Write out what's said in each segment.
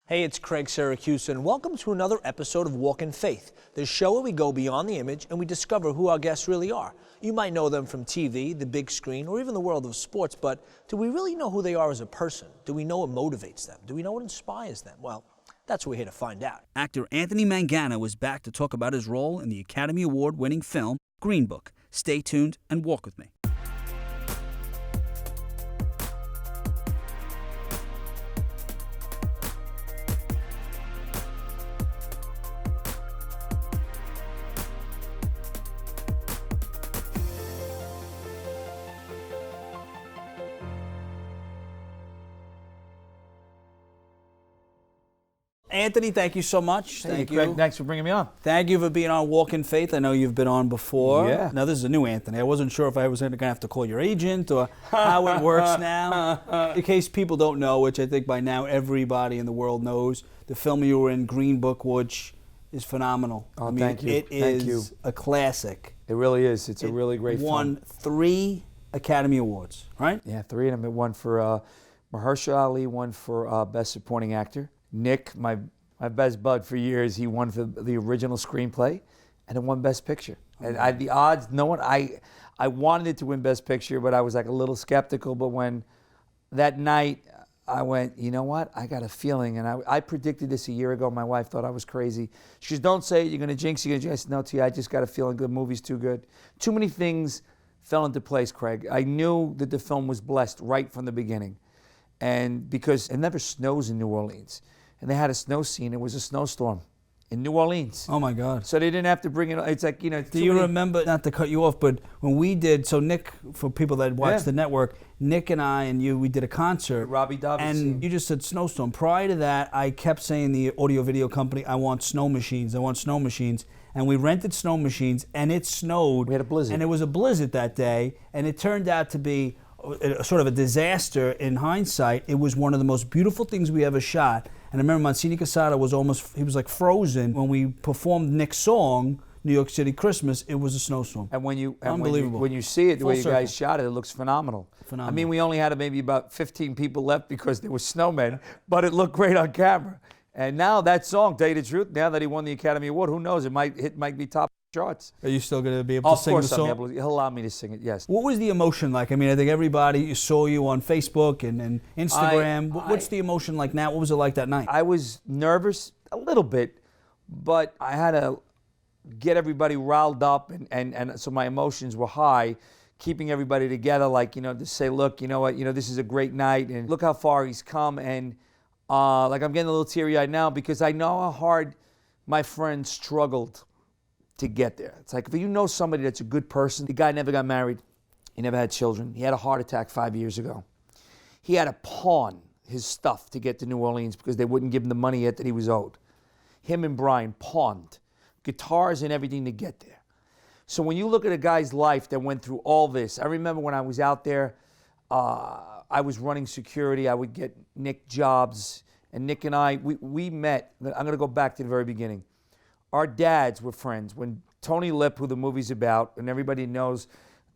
Hey, it's Craig Syracusa, and welcome to another episode of Walk in Faith, the show where we go beyond the image and we discover who our guests really are. You might know them from TV, the big screen, or even the world of sports, but do we really know who they are as a person? Do we know what motivates them? Do we know what inspires them? Well, that's what we're here to find out. Actor Anthony Mangano is back to talk about his role in the Academy Award-winning film Green Book. Stay tuned and walk with me. Anthony, thank you so much. Thank you, Craig. Thanks for bringing me on. Thank you for being on Walk in Faith. I know you've been on before. Yeah. Now, this is a new Anthony. I wasn't sure if I was going to have to call your agent or how it works now. In case people don't know, which I think by now everybody in the world knows, the film you were in, Green Book, which is phenomenal. Oh, thank you. It is a classic. It really is. It's a really great film. It won 3 Academy Awards, right? Yeah, 3 of them. It won for Mahershala Ali, one for Best Supporting Actor. Nick, my best bud for years, he won for the original screenplay, and it won Best Picture. And the odds, I wanted it to win Best Picture, but I was like a little skeptical. But when that night I went, you know what? I got a feeling, and I predicted this a year ago. My wife thought I was crazy. She says, "Don't say it. You're going to jinx it." I said, "No, T. I just got a feeling. The movie's too good." Too many things fell into place, Craig. I knew that the film was blessed right from the beginning, and because it never snows in New Orleans. And they had a snow scene. It was a snowstorm in New Orleans. Oh, my God. So they didn't have to bring it. It's like, you know. Do you remember, not to cut you off, but when we did, so Nick, for people that watch the network, Nick and I and you, we did a concert. Robbie Davidson. And you just said snowstorm. Prior to that, I kept saying the audio video company, I want snow machines. I want snow machines. And we rented snow machines, and it snowed. We had a blizzard. And it was a blizzard that day, and it turned out to be sort of a disaster in hindsight. It was one of the most beautiful things we ever shot. And I remember Monsignor Casada he was like frozen. When we performed Nick's song, New York City Christmas, it was a snowstorm. And when you see it, the Full way you circle. guys shot it, it looks phenomenal. I mean, we only had maybe about 15 people left because there were snowmen, but it looked great on camera. And now that song, tell you the truth, now that he won the Academy Award, who knows, it might be top charts. Are you still going to be able to sing the song? Of course he'll allow me to sing it, yes. What was the emotion like? I mean, I think everybody saw you on Facebook and Instagram. What's the emotion like now? What was it like that night? I was nervous a little bit, but I had to get everybody riled up, and so my emotions were high, keeping everybody together, like, you know, to say, look, you know what, you know, this is a great night, and look how far he's come, and like I'm getting a little teary-eyed now because I know how hard my friend struggled to get there. It's like, if you know somebody that's a good person, the guy never got married, he never had children, he had a heart attack 5 years ago. He had to pawn his stuff to get to New Orleans because they wouldn't give him the money yet that he was owed. Him and Brian pawned guitars and everything to get there. So when you look at a guy's life that went through all this, I remember when I was out there, I was running security, I would get Nick jobs, and Nick and I, we met. I'm going to go back to the very beginning. Our dads were friends. When Tony Lipp, who the movie's about, and everybody knows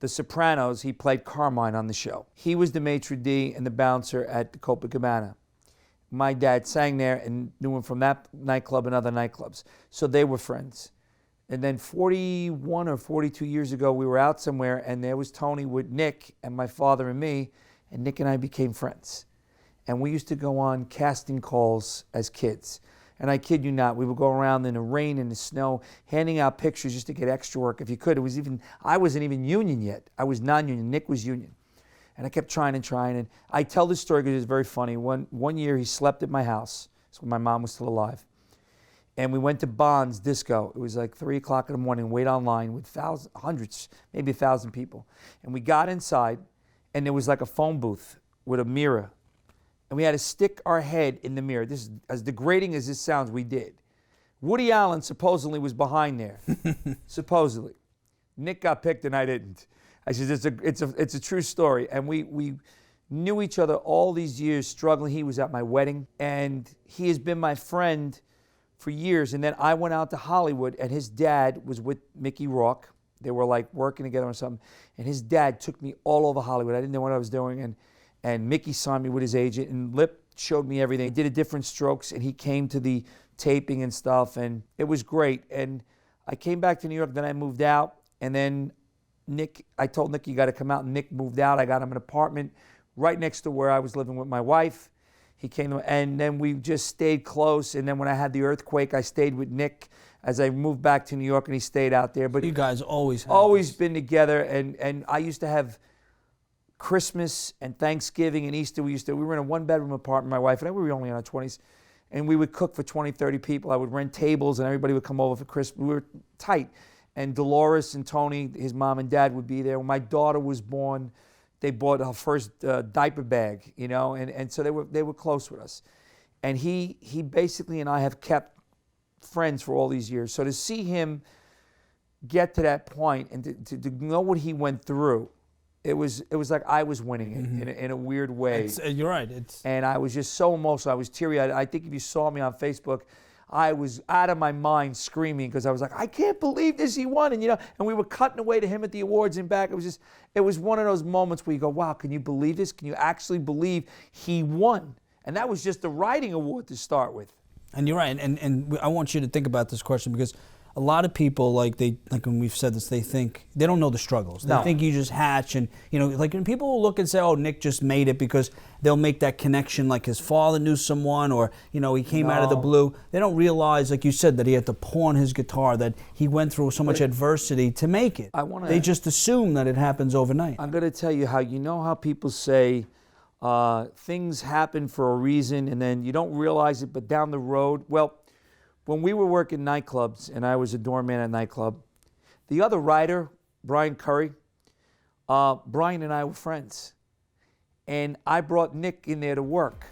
The Sopranos, he played Carmine on the show. He was the maitre d' and the bouncer at the Copacabana. My dad sang there and knew him from that nightclub and other nightclubs. So they were friends. And then 41 or 42 years ago, we were out somewhere, and there was Tony with Nick and my father and me, and Nick and I became friends. And we used to go on casting calls as kids. And I kid you not, we would go around in the rain and the snow, handing out pictures just to get extra work if you could. I wasn't even union yet. I was non-union. Nick was union. And I kept trying. And I tell this story because it's very funny. One year he slept at my house. So my mom was still alive. And we went to Bond's Disco. It was like 3 o'clock in the morning, wait online with hundreds, maybe 1,000 people. And we got inside, and there was like a phone booth with a mirror. And we had to stick our head in the mirror. This is, as degrading as this sounds, we did. Woody Allen supposedly was behind there. Supposedly. Nick got picked and I didn't. I said, it's a true story. And we knew each other all these years struggling. He was at my wedding. And he has been my friend for years. And then I went out to Hollywood, and his dad was with Mickey Rourke. They were like working together or something. And his dad took me all over Hollywood. I didn't know what I was doing. And Mickey signed me with his agent, and Lipp showed me everything. He did a different strokes, and he came to the taping and stuff, and it was great. And I came back to New York, then I moved out, and then I told Nick, you got to come out, and Nick moved out. I got him an apartment right next to where I was living with my wife. He came, and then we just stayed close, and then when I had the earthquake, I stayed with Nick as I moved back to New York, and he stayed out there. But You guys always have always this. been together, and I used to have Christmas and Thanksgiving and Easter. We were in a one-bedroom apartment, my wife and I. We were only in our 20s, and we would cook for 20, 30 people. I would rent tables, and everybody would come over for Christmas. We were tight. And Dolores and Tony, his mom and dad, would be there. When my daughter was born, they bought her first diaper bag, and so they were close with us. And he basically and I have kept friends for all these years. So to see him get to that point and to know what he went through, it was like I was winning it in a weird way. You're right. And I was just so emotional. I was teary-eyed. I think if you saw me on Facebook, I was out of my mind screaming because I was like, I can't believe this, he won. And and we were cutting away to him at the awards and back. It was one of those moments where you go, wow, can you believe this? Can you actually believe he won? And that was just the writing award to start with. And you're right. And I want you to think about this question because a lot of people, like when we've said this, they think they don't know the struggles. They think you just hatch, and like when people will look and say, "Oh, Nick just made it," because they'll make that connection, like his father knew someone, or he came out of the blue. They don't realize, like you said, that he had to pawn his guitar, that he went through so much adversity to make it. They just assume that it happens overnight. I'm going to tell you how people say things happen for a reason, and then you don't realize it, but down the road, well. When we were working nightclubs, and I was a doorman at a nightclub, the other writer, Brian Curry, Brian and I were friends. And I brought Nick in there to work.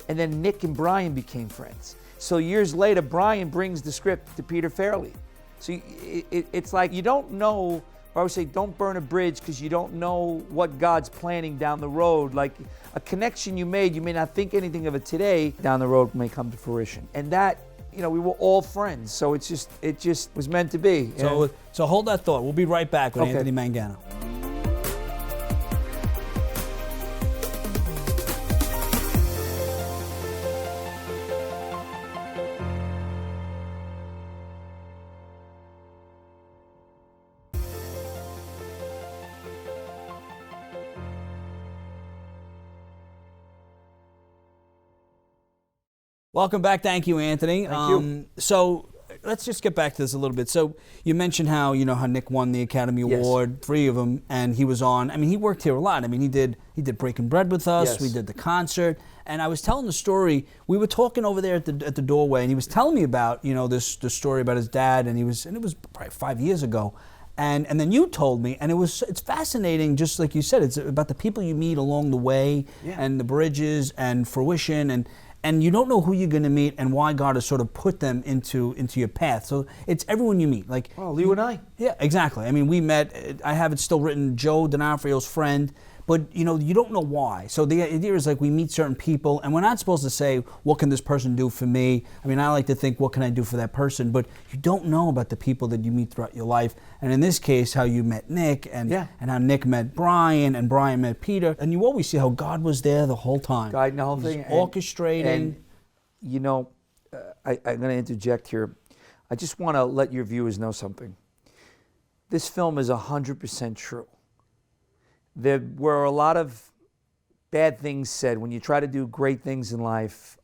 And then Nick and Brian became friends. So years later, Brian brings the script to Peter Farrelly. So it's like you don't know, or I would say don't burn a bridge because you don't know what God's planning down the road. Like a connection you made, you may not think anything of it today, down the road may come to fruition. And that, we were all friends, so it just was meant to be. So hold that thought. We'll be right back with Anthony Mangano. Welcome back. Thank you, Anthony. Thank you. So let's just get back to this a little bit. So you mentioned how how Nick won the Academy Award, 3 of them, and he was on. I mean, he worked here a lot. I mean, he did Breaking Bread with us. Yes. We did the concert, and I was telling the story. We were talking over there at the doorway, and he was telling me about this story about his dad, and it was probably 5 years ago. And then you told me, and it's fascinating, just like you said, it's about the people you meet along the way, and the bridges and fruition, and you don't know who you're going to meet and why God has sort of put them into your path. So it's everyone you meet. Like you and I. Yeah, exactly. I mean, we met. I have it still written. Joe D'Onofrio's friend. But you don't know why. So the idea is like we meet certain people, and we're not supposed to say, what can this person do for me? I mean, I like to think, what can I do for that person? But you don't know about the people that you meet throughout your life. And in this case, how you met Nick, and how Nick met Brian, and Brian met Peter. And you always see how God was there the whole time. Guiding the whole thing. Orchestrating. And, I'm going to interject here. I just want to let your viewers know something. This film is 100% true. There were a lot of bad things said. When you try to do great things in life,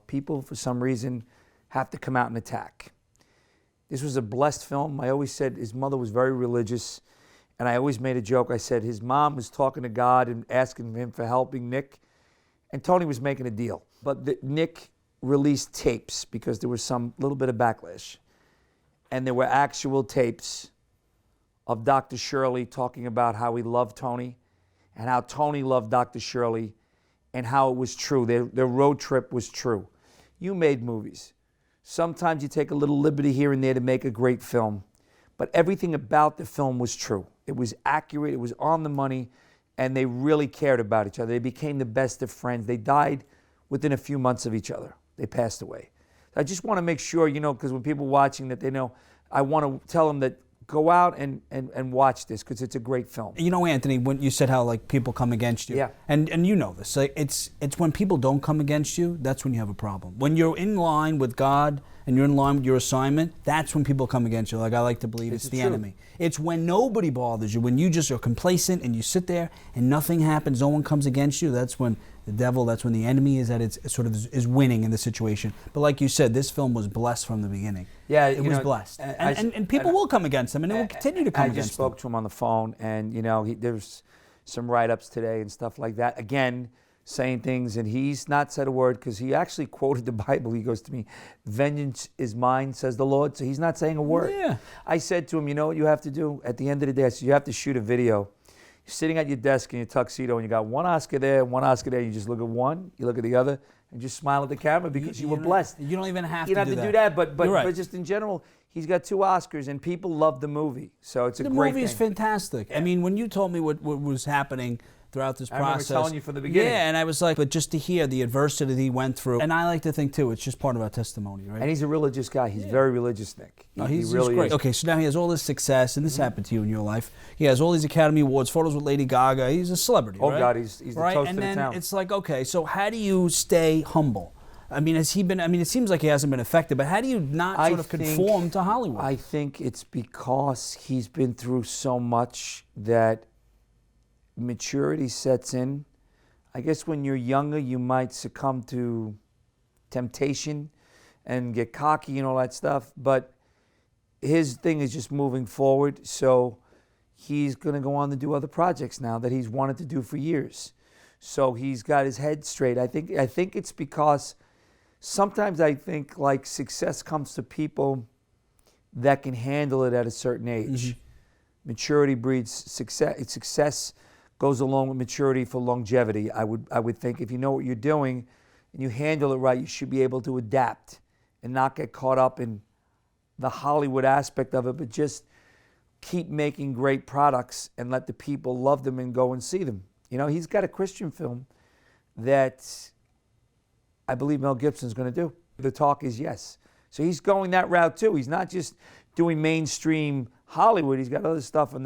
people, for some reason, have to come out and attack. This was a blessed film. I always said his mother was very religious, and I always made a joke. I said his mom was talking to God and asking him for helping Nick, and Tony was making a deal. But Nick released tapes because there was some little bit of backlash, and there were actual tapes of Dr. Shirley talking about how he loved Tony and how Tony loved Dr. Shirley and how it was true. Their road trip was true. You made movies. Sometimes you take a little liberty here and there to make a great film, but everything about the film was true. It was accurate, it was on the money, and they really cared about each other. They became the best of friends. They died within a few months of each other. They passed away. I just want to make sure, because when people are watching that they know, I want to tell them that go out and watch this because it's a great film. You know, Anthony, when you said how like people come against you, Yeah. and you know this, like, it's when people don't come against you, that's when you have a problem. When you're in line with God and you're in line with your assignment, that's when people come against you. Like I like to believe it's the true. enemy. It's when nobody bothers you, when you just are complacent and you sit there and nothing happens, no one comes against you. That's when the devil, that's when the enemy is at its sort of is winning in the situation. But like you said, this film was blessed from the beginning. Yeah, it was blessed, and people will come against them, and it will continue to come against them. I just spoke to him on the phone, and you know, there's some write-ups today and stuff like that. Again, saying things, and he's not said a word because he actually quoted the Bible. He goes to me, "Vengeance is mine," says the Lord. So he's not saying a word. Yeah. I said to him, you know what you have to do at the end of the day? I said, you have to shoot a video. You're sitting at your desk in your tuxedo, and you got one Oscar there, one Oscar there. You just look at one, you look at the other, and just smile at the camera because you were blessed. You don't even have you to don't do have to that. do that, but You're right. just in general, he's got 2 Oscars, and people love the movie. So it's a great thing. The movie is fantastic. I mean, when you told me what was happening throughout this process. I remember telling you from the beginning. Yeah, and I was like, but just to hear the adversity that he went through, and I like to think too, it's just part of our testimony, right? And he's a religious guy. He's very religious, Nick. No, he he's really great. is. Okay, so now he has all this success, and this happened to you in your life. He has all these Academy Awards, photos with Lady Gaga. He's a celebrity, Oh, right? God, he's the right? toast And of the then town. it's like, okay, so how do you stay humble? I mean, has he been? I mean, it seems like he hasn't been affected, but how do you not sort of conform to Hollywood? I think it's because he's been through so much that maturity sets in. I guess when you're younger, you might succumb to temptation and get cocky and all that stuff. But his thing is just moving forward. So he's going to go on to do other projects now that he's wanted to do for years. So he's got his head straight. I think it's because sometimes I think like success comes to people that can handle it at a certain age. Mm-hmm. Maturity breeds success. Success goes along with maturity for longevity. I would think if you know what you're doing and you handle it right, you should be able to adapt and not get caught up in the Hollywood aspect of it, but just keep making great products and let the people love them and go and see them. You know, he's got a Christian film that I believe Mel Gibson's going to do. The talk is yes. So he's going that route too. He's not just doing mainstream Hollywood. He's got other stuff in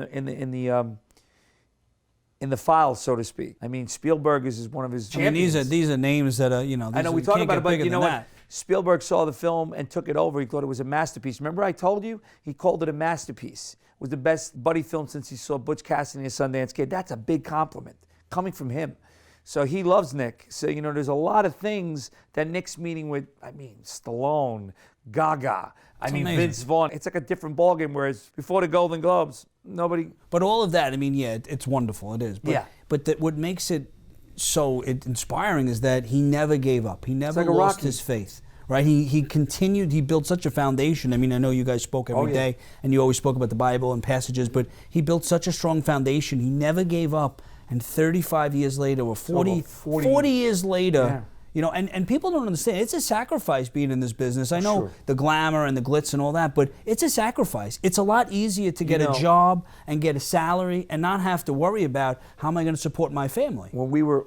the files, so to speak. I mean, Spielberg is one of his champions. I mean, these are names that are, you know. I know we talk about it, but you know what? Spielberg saw the film and took it over. He thought it was a masterpiece. Remember I told you? He called it a masterpiece. It was the best buddy film since he saw Butch Cassidy and Sundance Kid. That's a big compliment coming from him. So he loves Nick. So, you know, there's a lot of things that Nick's meeting with, I mean, Stallone, Gaga, amazing. Vince Vaughn. It's like a different ballgame, whereas before the Golden Globes, nobody... But all of that, I mean, yeah, it's wonderful. It is. But, Yeah. But what makes it so inspiring is that he never gave up. He never like a lost Rocky. his faith. Right? He continued. He built such a foundation. I mean, I know you guys spoke every day, and you always spoke about the Bible and passages, but he built such a strong foundation. He never gave up. And 35 years later, or 40 years later, Yeah. you know, and people don't understand. It's a sacrifice being in this business. I know Sure. the glamour and the glitz and all that, but it's a sacrifice. It's a lot easier to get a job and get a salary and not have to worry about how am I going to support my family. When we were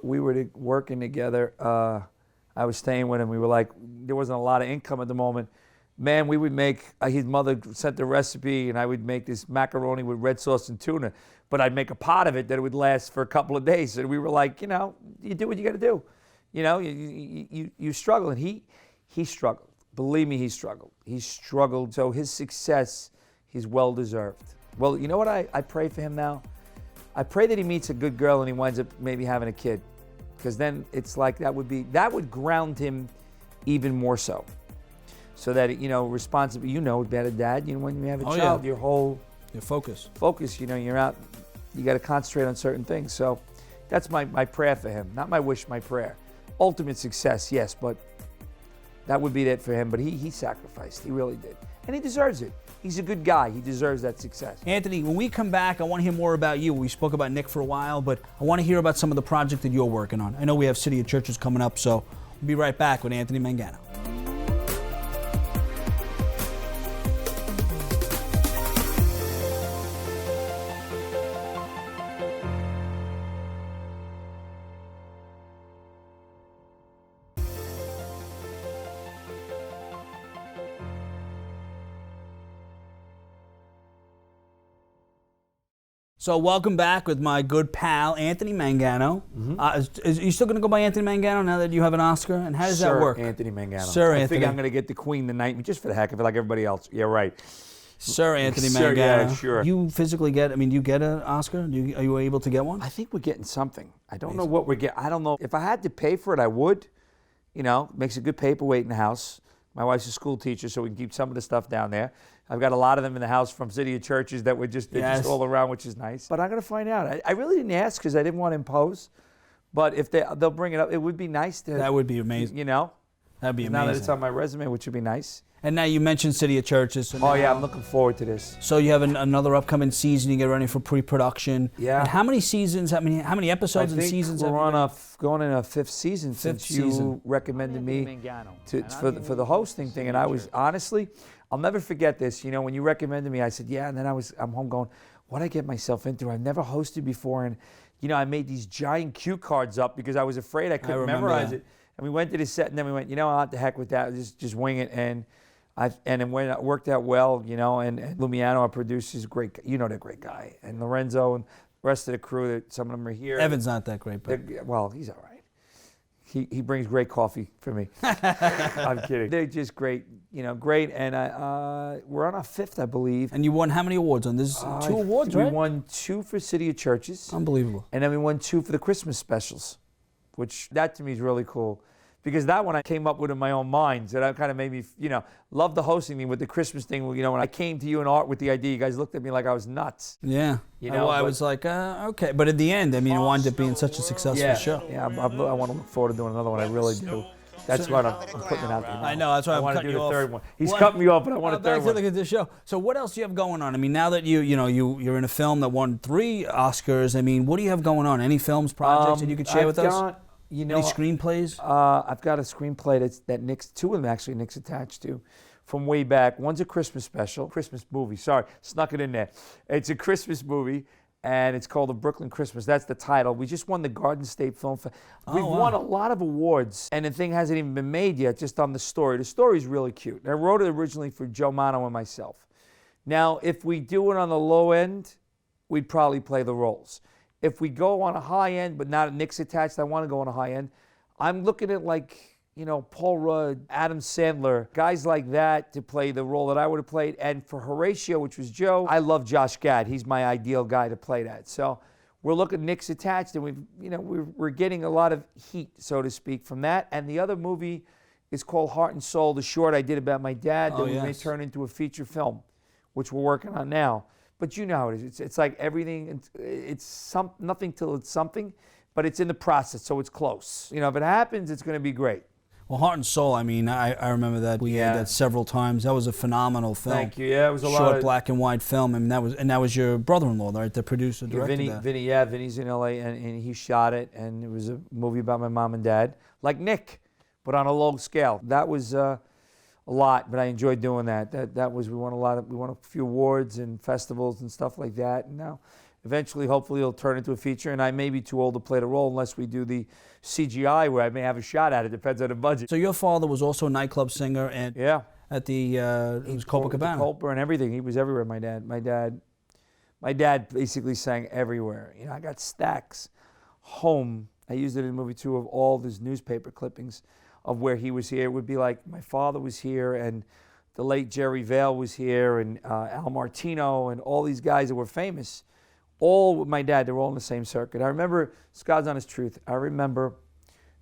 working together, I was staying with him. We were like, there wasn't a lot of income at the moment. Man, we would make, his mother sent the recipe, and I would make this macaroni with red sauce and tuna. But I'd make a pot of it that it would last for a couple of days. And we were like, you know, you do what you got to do. You know, you struggle. And he struggled. Believe me, he struggled. He struggled. So his success, he's well-deserved. Well, you know what I pray for him now? I pray that he meets a good girl and he winds up maybe having a kid. Because then it's like that would ground him even more so. So that, you know, responsible, you know, being a dad, you know, when you have a child, your whole focus, you know, you're out, you got to concentrate on certain things. So that's my prayer for him. Not my wish, my prayer. Ultimate success, yes, but that would be it for him. But he sacrificed. He really did. And he deserves it. He's a good guy. He deserves that success. Anthony, when we come back, I want to hear more about you. We spoke about Nick for a while, but I want to hear about some of the projects that you're working on. I know we have City of Churches coming up, so we'll be right back with Anthony Mangano. So welcome back with my good pal, Anthony Mangano. Is you still going to go by Anthony Mangano now that you have an Oscar? And how does that work? Anthony Mangano. Sir I Anthony. think I'm going to get the Queen tonight, just for the heck of it, like everybody else. Yeah, right. Sir Anthony Sir, Mangano. yeah, sure. You physically get, do you get an Oscar? Are you able to get one? I think we're getting something. I don't know what we're getting. I don't know. If I had to pay for it, I would. Makes a good paperweight in the house. My wife's a school teacher, so we can keep some of the stuff down there. I've got a lot of them in the house from City of Churches that they're just all around, which is nice. But I'm going to find out. I really didn't ask because I didn't want to impose. But if they'll bring it up, it would be nice to. That would be amazing. That'd be amazing. Now that it's on my resume, which would be nice. And now you mentioned City of Churches. So yeah, I'm looking forward to this. So you have another upcoming season. You get ready for pre-production. Yeah. And how many seasons? How many episodes and seasons? We're going in a fifth season since you recommended me for the hosting thing. And I was honestly, I'll never forget this. When you recommended me, I said yeah, and then I'm home going, what did I get myself into? I've never hosted before, and I made these giant cue cards up because I was afraid I couldn't memorize it. And we went to the set, and then we went, what the heck with that? Just wing it, and it worked out well, and Lumiano, our producer, is great. They're a great guy. And Lorenzo and the rest of the crew, some of them are here. Evan's not that great, but well, he's all right. He brings great coffee for me. I'm kidding. They're just great, great. And we're on our fifth, I believe. And you won how many awards on this? 2 awards, right? We won 2 for City of Churches. Unbelievable. And then we won 2 for the Christmas specials, which that to me is really cool. Because that one I came up with in my own mind. So that kind of made me, love the hosting thing with the Christmas thing. When I came to you and Art with the idea, you guys looked at me like I was nuts. Yeah. I was like, okay. But at the end, it wound up being such a successful show. Yeah, I want to look forward to doing another one. I really do. That's why I'm putting it out there now. I know. That's why I want to do the third one. He's cut me off, but I want a third one. Back to the show. So what else do you have going on? Now that you're in a film that won 3 Oscars. What do you have going on? Any films, projects that you could share with us? Any screenplays? I've got a screenplay that Nick's, 2 of them actually Nick's attached to, from way back. One's a Christmas special, Christmas movie. Sorry, snuck it in there. It's a Christmas movie, and it's called The Brooklyn Christmas. That's the title. We just won the Garden State Film Festival. We've won a lot of awards, and the thing hasn't even been made yet, just on the story. The story's really cute. I wrote it originally for Joe Mano and myself. Now, if we do it on the low end, we'd probably play the roles. If we go on a high end, but not Nick's attached, I want to go on a high end. I'm looking at Paul Rudd, Adam Sandler, guys like that to play the role that I would have played. And for Horatio, which was Joe, I love Josh Gad. He's my ideal guy to play that. So we're looking at Nick's attached, and we're getting a lot of heat, so to speak, from that. And the other movie is called Heart and Soul, the short I did about my dad that we may turn into a feature film, which we're working on now. But you know how it is. It's like everything. It's nothing till it's something, but it's in the process, so it's close. If it happens, it's going to be great. Well, Heart and Soul. I remember that we had that several times. That was a phenomenal film. Thank you. Yeah, it was a short black and white film, and that was your brother-in-law, right? The producer, director. Vinny's in LA, and he shot it, and it was a movie about my mom and dad, like Nick, but on a low scale. That was a lot, but I enjoyed doing that. We won a few awards and festivals and stuff like that. And now, eventually, hopefully, it'll turn into a feature. And I may be too old to play the role unless we do the CGI, where I may have a shot at it. Depends on the budget. So your father was also a nightclub singer, and at the it was Copacabana. Culper and everything. He was everywhere. My dad basically sang everywhere. I got stacks home. I used it in the movie too of all these newspaper clippings of where he was here. It would be like my father was here, and the late Jerry Vale was here, and Al Martino, and all these guys that were famous. All with my dad, they were all in the same circuit. I remember, God's honest truth, I remember,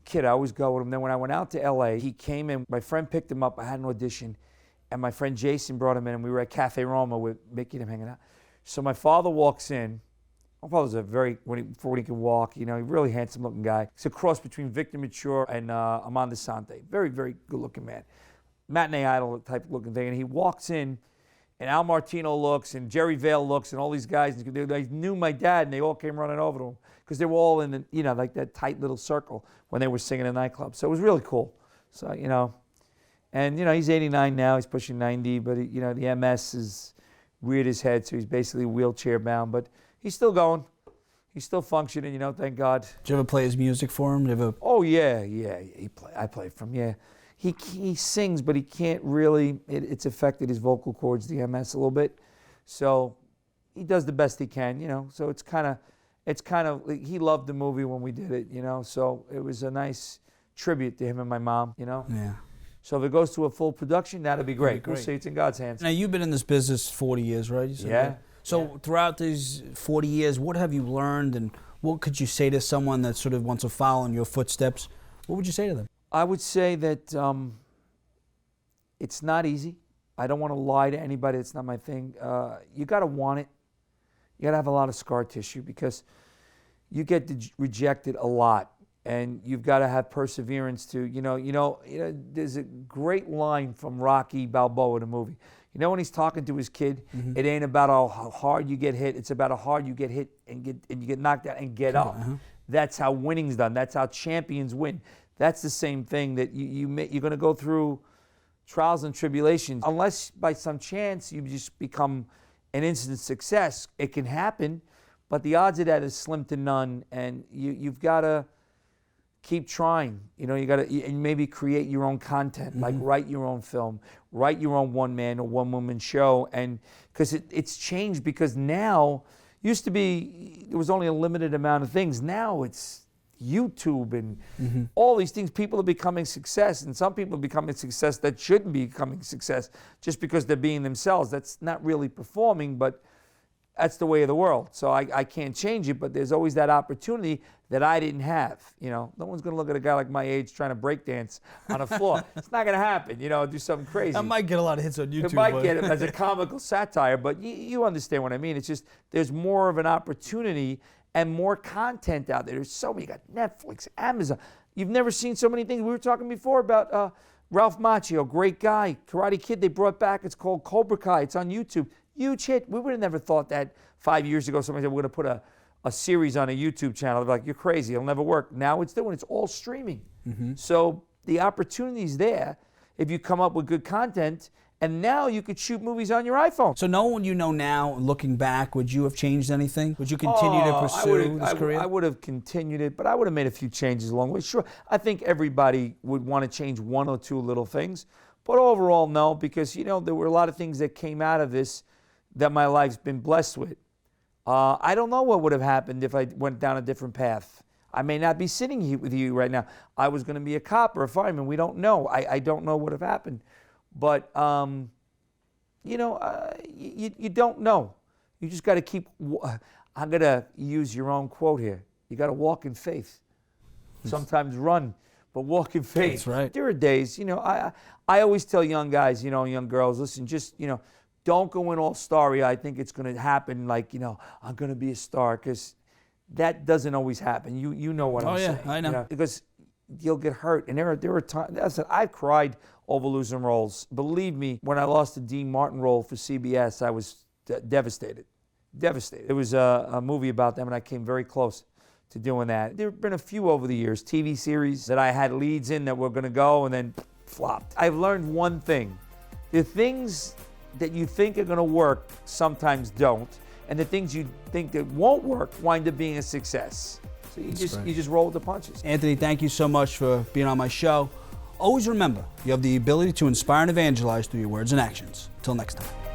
kid, I always go with him. Then when I went out to LA, he came in, my friend picked him up, I had an audition, and my friend Jason brought him in, and we were at Cafe Roma with Mickey and him hanging out. So my father walks in. My father's before he could walk, really handsome looking guy. He's a cross between Victor Mature and Amanda Sante. Very, very good looking man. Matinee idol type looking thing. And he walks in, and Al Martino looks, and Jerry Vale looks, and all these guys, they knew my dad, and they all came running over to him because they were all in, like that tight little circle when they were singing in a nightclub. So it was really cool. So, and, he's 89 now, he's pushing 90, but, the MS is reared his head, so he's basically wheelchair bound, but he's still going. He's still functioning, thank God. Did you ever play his music for him? Oh, yeah. I played for him, yeah. He sings, but he can't really, it's affected his vocal cords, the MS, a little bit. So he does the best he can, you know. So it's kind of, he loved the movie when we did it, you know. So it was a nice tribute to him and my mom, you know. Yeah. So if it goes to a full production, that'll be great. Great. We'll see. It's in God's hands. Now, you've been in this business 40 years, right? You said Yeah. that? So throughout these 40 years, what have you learned, and what could you say to someone that sort of wants to follow in your footsteps? What would you say to them? I would say that it's not easy. I don't want to lie to anybody. It's not my thing. You got to want it. You got to have a lot of scar tissue because you get rejected a lot, and you've got to have perseverance to, you know. There's a great line from Rocky Balboa, the movie. You know when he's talking to his kid, it ain't about how hard you get hit. It's about how hard you get hit and you get knocked out and get up. That's how winning's done. That's how champions win. That's the same thing that you're going to go through trials and tribulations. Unless by some chance you just become an instant success, it can happen, but the odds of that is slim to none, and you've got to keep trying. You know, you got to and maybe create your own content, like write your own film, write your own one-man or one-woman show, and because it's changed. Because now, used to be there was only a limited amount of things. Now it's YouTube and all these things. People are becoming success, and some people are becoming success that shouldn't be becoming success just because they're being themselves. That's not really performing, but that's the way of the world. So I can't change it, but there's always that opportunity that I didn't have. You know, no one's gonna look at a guy like my age trying to break dance on a floor. It's not gonna happen. You know, do something crazy. I might get a lot of hits on YouTube. It might get it as a comical satire, but you understand what I mean. It's just there's more of an opportunity and more content out there. There's so many. You got Netflix, Amazon. You've never seen so many things. We were talking before about Ralph Macchio, great guy. Karate Kid, they brought back. It's called Cobra Kai. It's on YouTube. Huge hit. We would have never thought that 5 years ago. Somebody said, we're going to put a series on a YouTube channel. They're like, you're crazy. It'll never work. Now it's doing. It's all streaming. So the opportunity's there if you come up with good content. And now you could shoot movies on your iPhone. So knowing what you know now, looking back, would you have changed anything? Would you continue to pursue this career? I would have continued it, but I would have made a few changes along the way. Sure, I think everybody would want to change one or two little things. But overall, no, because, you know, there were a lot of things that came out of this that my life's been blessed with. I don't know what would have happened if I went down a different path. I may not be sitting here with you right now. I was going to be a cop or a fireman. We don't know. I don't know what would have happened. But, you know, you don't know. You just got to keep, I'm going to use your own quote here. You got to walk in faith. Sometimes run, but walk in faith. That's right. There are days, you know, I always tell young guys, you know, young girls, listen, just, you know, don't go in all starry. I think it's going to happen like, you know, I'm going to be a star, because that doesn't always happen. You know what I'm saying. I know. You know, because you'll get hurt. And there are times, I've cried over losing roles. Believe me, when I lost the Dean Martin role for CBS, I was devastated. Devastated. It was a movie about them, and I came very close to doing that. There have been a few over the years, TV series that I had leads in that were going to go and then flopped. I've learned one thing. The things that you think are going to work sometimes don't, and the things you think that won't work wind up being a success. So you just roll with the punches. Anthony, thank you so much for being on my show. Always remember, you have the ability to inspire and evangelize through your words and actions. Till next time.